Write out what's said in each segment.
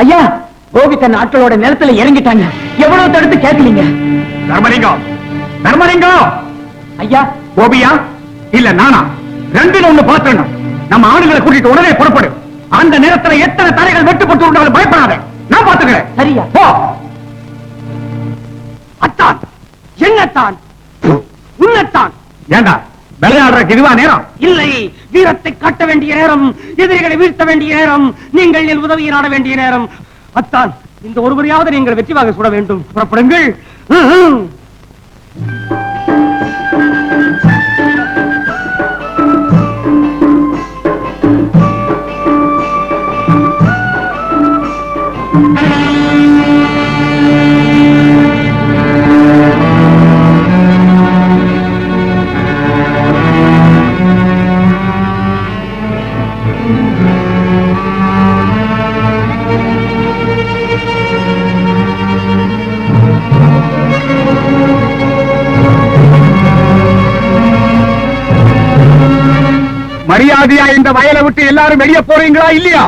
ஐயா, கோபி தன் ஆட்களோட நிலத்துல இறங்கிட்டாங்க. எவ்வளவு தடுத்து கேட்கலீங்க. தர்மலிங்கம், தர்மலிங்கம்! ஐயா, கோபியா இல்ல நானா? ரெண்டுல ஒண்ணு பாத்துறணும். நம்ம ஆளுங்களை கூட்டிட்டு உடனே புறப்படு. அந்த நேரத்துல எத்தனை தரைகள் வெட்டுப்பட்டு இருந்தாலும் பயப்படாத. நான் பாத்துக்கிறேன். சரியா? போ. அத்தான், என்னத்தான், உன்னத்தான். ஏண்டா விளையாடுறதுக்கு இதுவா நேரம்? இல்லை, வீரத்தை காட்ட வேண்டிய நேரம், எதிரிகளை வீழ்த்த வேண்டிய நேரம், நீங்கள் என் உதவியை நாட வேண்டிய நேரம். அத்தான், இந்த ஒருவரையாவது நீங்கள் வெற்றிவாக சுட வேண்டும். புறப்படுங்கள். மரியாதையா இந்த வயலை விட்டு எல்லாரும் வெளியே போறீங்களா இல்லையா?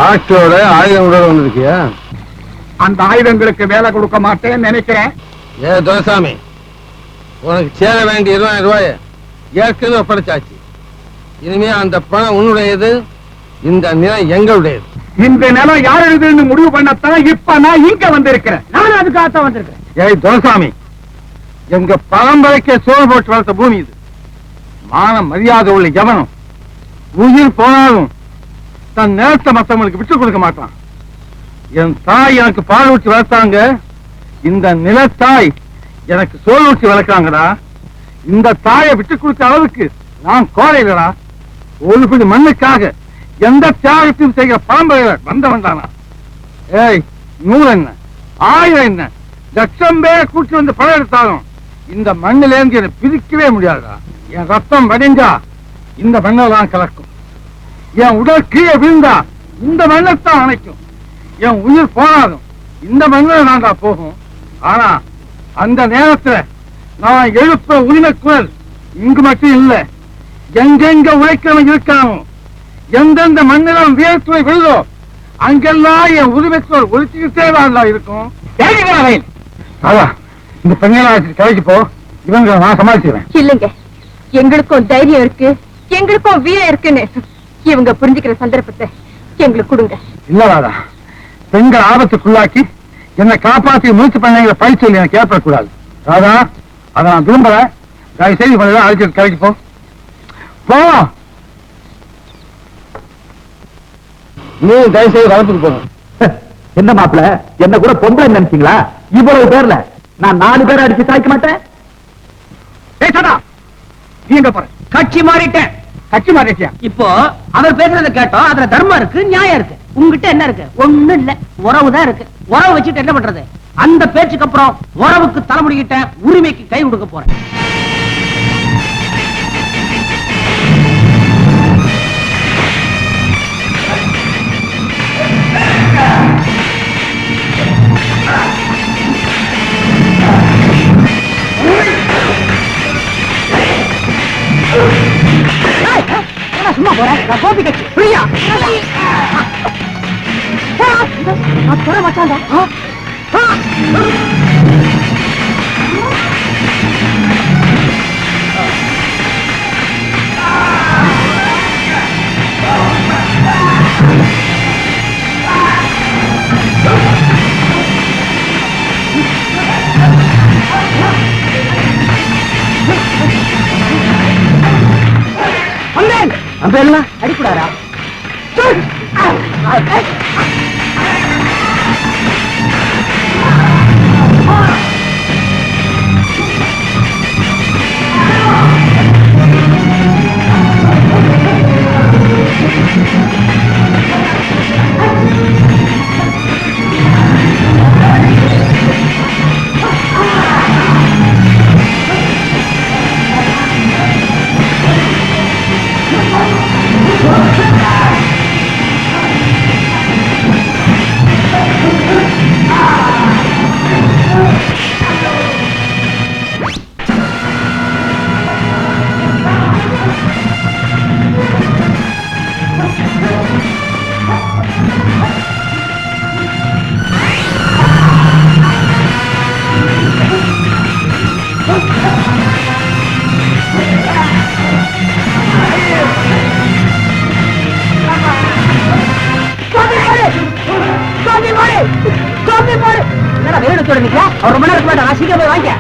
ஆட்சியோட ஆயுதம் உடல் வந்திருக்கியா? அந்த ஆயுதங்களுக்கு வேலை கொடுக்க மாட்டேன்னு நினைக்கிறேன். துரைசாமி, உனக்கு சேர வேண்டிய 20,000 ரூபாய ஏற்கனவே ஒப்படைச்சாச்சு. இனிமே அந்த பணம் உன்னுடையது, இந்த நிலம் எங்களுடையது. இந்த நிலம் யாருதுன்னு முடிவு பண்ணத்தான் இப்ப நான் இங்க வந்திருக்கிறேன். நானும் அதுக்காகத்தான் வந்திருக்கேன். ஏய் துரைசாமி, எங்க பரம்பரைக்கே சோறு போட்டு வளர்த்த பூமி இது. மான மரியாதை உள்ள எவனும் உயிர் போனாலும் தன் நேரத்தை மற்றவங்களுக்கு விட்டு கொடுக்க மாட்டான். என் தாய் எனக்கு பால் ஊற்றி வளர்த்தாங்க, இந்த நிலத்தாய் எனக்கு சோறு ஊற்றி வளர்க்காங்கடா. இந்த தாயை விட்டு கொடுத்த அளவுக்கு நான் கோரையிலடா. ஒரு பிடி மண்ணுக்காக எந்த தியாகத்தையும் செய்கிற பரம்பரையில வந்தவன் தானா? ஏய், 100 என்ன, 1000 என்ன, லட்சம் பேர் கூட்டி வந்து படம் எடுத்தாலும் இந்த மண்ணிலேருந்து என்னை பிரிக்கவே முடியாதுடா. என் ரத்தம் வடிஞ்சா இந்த மண்ணெல்லாம் கலக்கும். என் உடல் கீழே விழுந்தா இந்த மண்ணைத்தான் அணைக்கும். என் உயிர் போனாலும் இந்த மண்ணில் தான்டா போகும். ஆனா அந்த நேரத்துல நான் எழுப்ப உரிமை குரல் இங்கு மட்டும் இல்ல, எங்கெங்க உழைக்கிறவன் இருக்கானோ, எந்தெந்த மண்ணிலும் வியர்த்துறை விழுதோ அங்கெல்லாம் என் உரிமை குரல் ஒழிச்சுக்கிட்டே தான் இருக்கும். இந்த பெண்களாட்சி கலைக்கு போ, இவங்க நான் சமாளிச்சுக்கிறேன். இல்லைங்க, எங்களுக்கும் தைரியம் இருக்கு, எங்களுக்கும் வீரம் இருக்குன்னு இவங்க புரிஞ்சுக்கிற சந்தர்ப்பத்தை எங்களுக்கு கொடுங்க. இல்லவாதா, பெண்கள் ஆபத்துக்குள்ளாக்கி என்னை காப்பாற்றி முயற்சி பண்ண பழி சொல்லி எனக்கு ஏற்படக்கூடாது. ராதா, அதை நான் விரும்புறேன். தயவு செய்து பண்ணதான் அழைச்சிட்டு கலைக்கு போ. போ, நீ தயவு செய்து வளர்த்துக்கு போங்க. என்ன மாப்பிள்ள, என்ன கூட பொம்பளை நினைச்சீங்களா? இவ்வளவு பேர்ல நான் 4 பேரை அடிச்சு சாய்க்க மாட்டேன். நீ எங்க போற? கட்சி மாறிட்டேன். கட்சி மாறிட்டியா? இப்போ அவர் பேசுறத கேட்டோம், அதுல தர்மம் இருக்கு, நியாயம் இருக்கு. உங்ககிட்ட என்ன இருக்கு? ஒண்ணும் இல்ல, உறவுதான் இருக்கு. உறவு வச்சுட்டு என்ன பண்றது? அந்த பேச்சுக்கு அப்புறம் உறவுக்கு தலைமுடிக்கிட்ட உரிமைக்கு கை கொடுக்க போறேன். சும்மா போறேன், கோபி கட்சி பிரியா மச்சாண்டா. அடிக்கூடாரா? தங்கச்சியோட நிக்க அவர் ரொம்ப நேரம் மாட்டா சீக்கிரம் போய் வாங்க.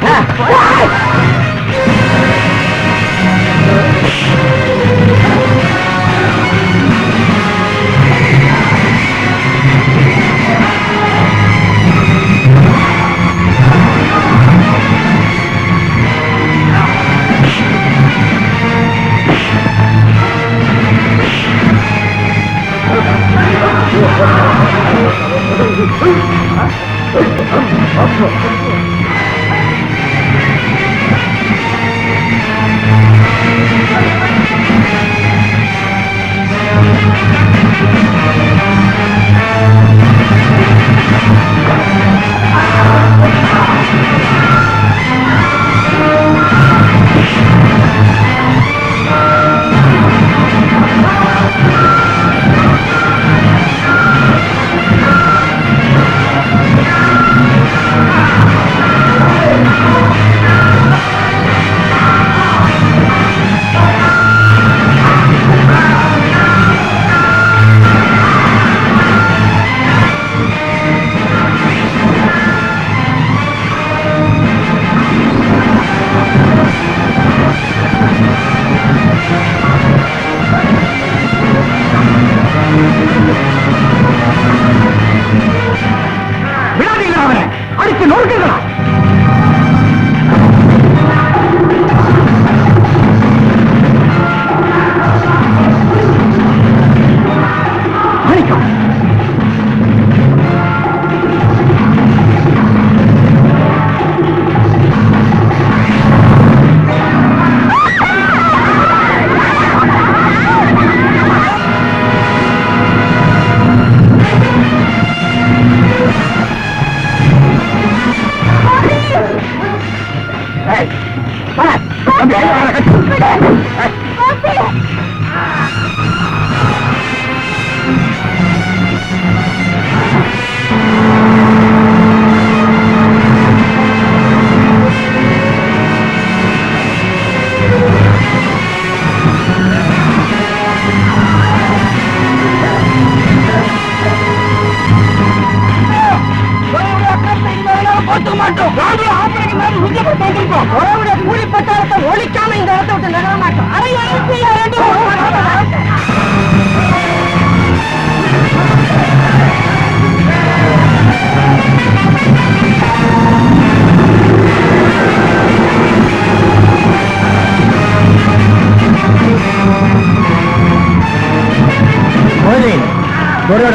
ஒழிக்காம இந்த இடத்தை விட்டு நகர மாட்டோம்.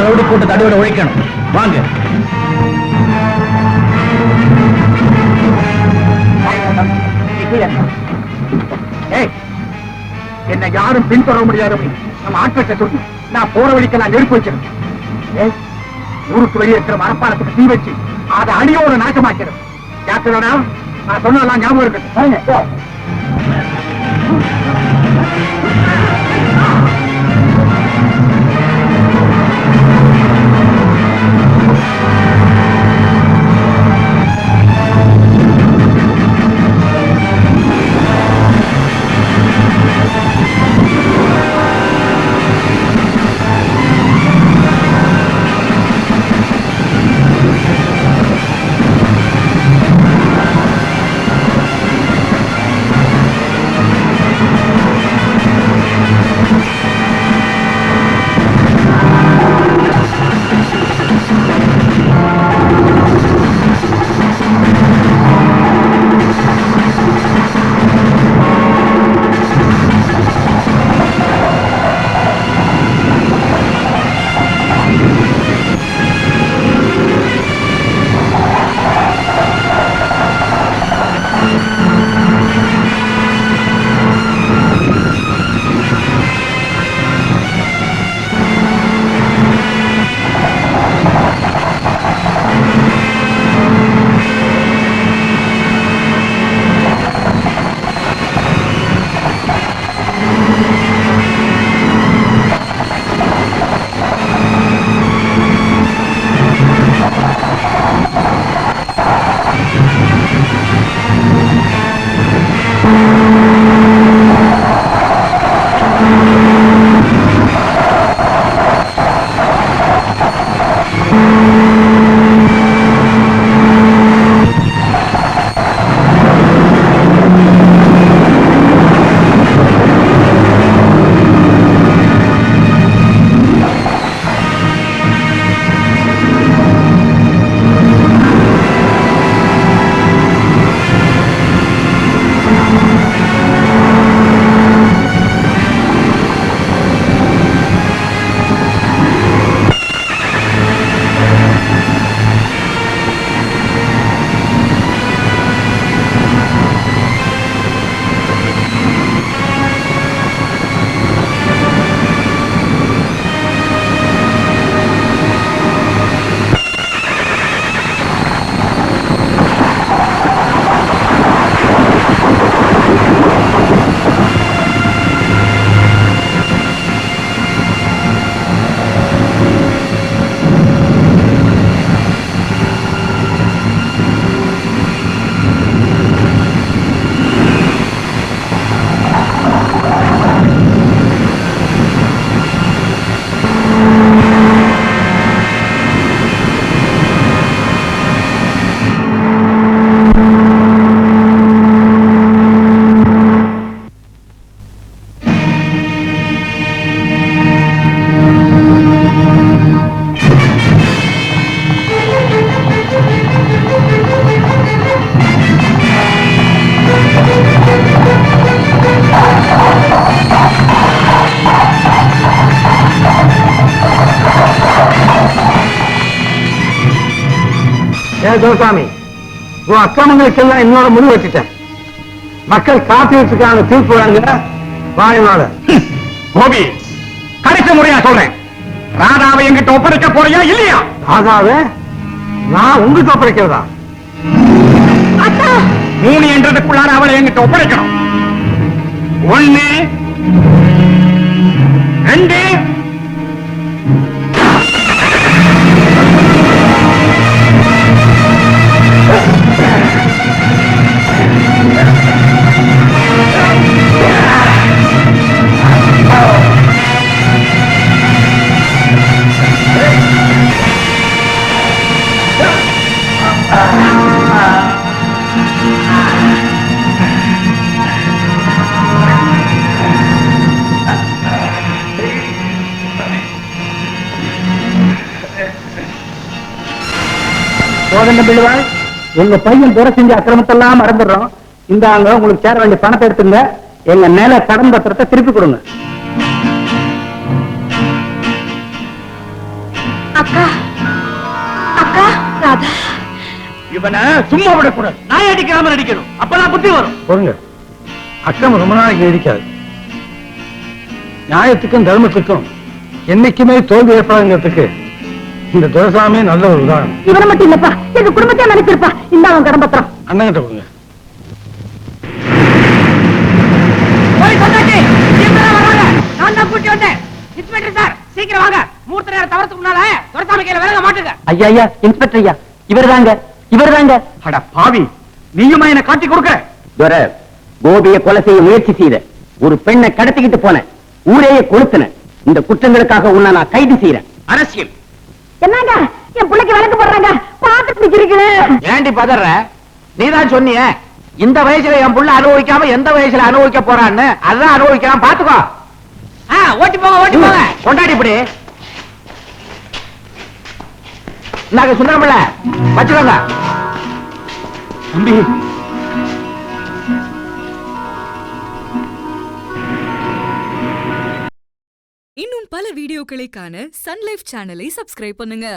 ரவுடி கூட்ட தடுவோட ஒழிக்கணும். வாங்க. என்ன யாரும் பின்தொடர முடியாது. நம்ம ஆட்களை சொல்லி நான் போற வழிக்கு நான் நெருப்பு வச்சிருக்கேன். ஊருக்கு வெளியே இருக்கிற மரப்பாலத்துக்கு தீ வச்சு அதை அடியோட நாசமாக்கிறேன். யாத்திரா நான் சொன்னதெல்லாம் ஞாபகம் இருக்கு. ஏ துரைசாமி, உன் அக்கிரமங்களுக்கெல்லாம் என்னோட முடிவு வச்சுட்டேன். மக்கள் காத்துட்டு இருக்காங்க, தீர்ப்பு வழங்க வாயினோட. கோபி, கடைசி முறையா சொல்றேன், ராதாவை எங்கிட்ட ஒப்படைக்க போறியா இல்லையா? ராதாவே நான் உங்ககிட்ட ஒப்படைக்கிறதா? மூணு என்றதுக்குள்ளார அவளை எங்கிட்ட ஒப்படைக்கணும். 1 2 சோதனை பிள்ளைவாள், உங்க பையன் துறை செஞ்ச அக்கிரமத்தெல்லாம் மறந்துடுறோம். இந்தாங்க உங்களுக்கு சேர வேண்டிய பணத்தை எடுத்துங்க. எங்க மேல கடன் பத்திரத்தை திருப்பி கொடுங்க. அக்கா அக்கா ராதா, இவனை சும்மா விடக்கூடாது. நாய் அடிக்காம அடிக்கணும், அப்பதான் புத்தி வரும். பொருங்க, அக்கிரமம் ரொம்ப நாளைக்கு நீடிக்காது. நியாயத்துக்கும் தர்மத்துக்கும் என்னைக்குமே தோல்வி ஏற்படாதுங்கிறதுக்கு இந்த துரைசாமி நல்ல ஒரு உதாரணம். இவனை மட்டும் இல்லப்பா, எங்க குடும்பத்தையே நினைச்சிருப்பா. இந்த அவன் கடன் பத்திரம். அண்ணங்கிட்ட கொடுங்க. நான் தான் கூட்டி வந்தேன். இன்ஸ்பெக்டர் சார், சீக்கிரம் வாங்க. மூர்த்த நேரம் தவறதுக்கு முன்னால துரைசாமி கையில விலக மாட்டுங்க. ஐயா ஐயா, இன்ஸ்பெக்டர் ஐயா, இவர்தாங்க இவர்தாங்க. அட பாவி, நீயுமா என்ன காட்டி கொடுக்க? துரை, கோபியை கொலை செய்ய முயற்சி செய்த, ஒரு பெண்ணை கடத்திக்கிட்டு போன, ஊரையே கொளுத்தின, இந்த குற்றங்களுக்காக உன்னை நான் கைது செய்யறேன். அரசியல் என்னங்க என் பிள்ளைக்கு விளக்கு போடுறாங்க, பாத்துட்டு நிக்கிறீங்களே. ஏண்டி பதற? நீதான் சொன்னிய இந்த வயசுல என் புள்ள அனுபவிக்காம எந்த வயசுல அனுபவிக்க போறான்னு. அதான் அனுபவிக்காம பாத்துக்கோ. ஓட்டி போங்க, ஓட்டி போங்க. கொண்டாடி இப்படி நாங்க சுந்தரமில்ல வச்சுக்கோங்க. தம்பி, இன்னும் பல வீடியோக்களை காண சன் லைஃப் சேனலை சப்ஸ்கிரைப் பண்ணுங்க.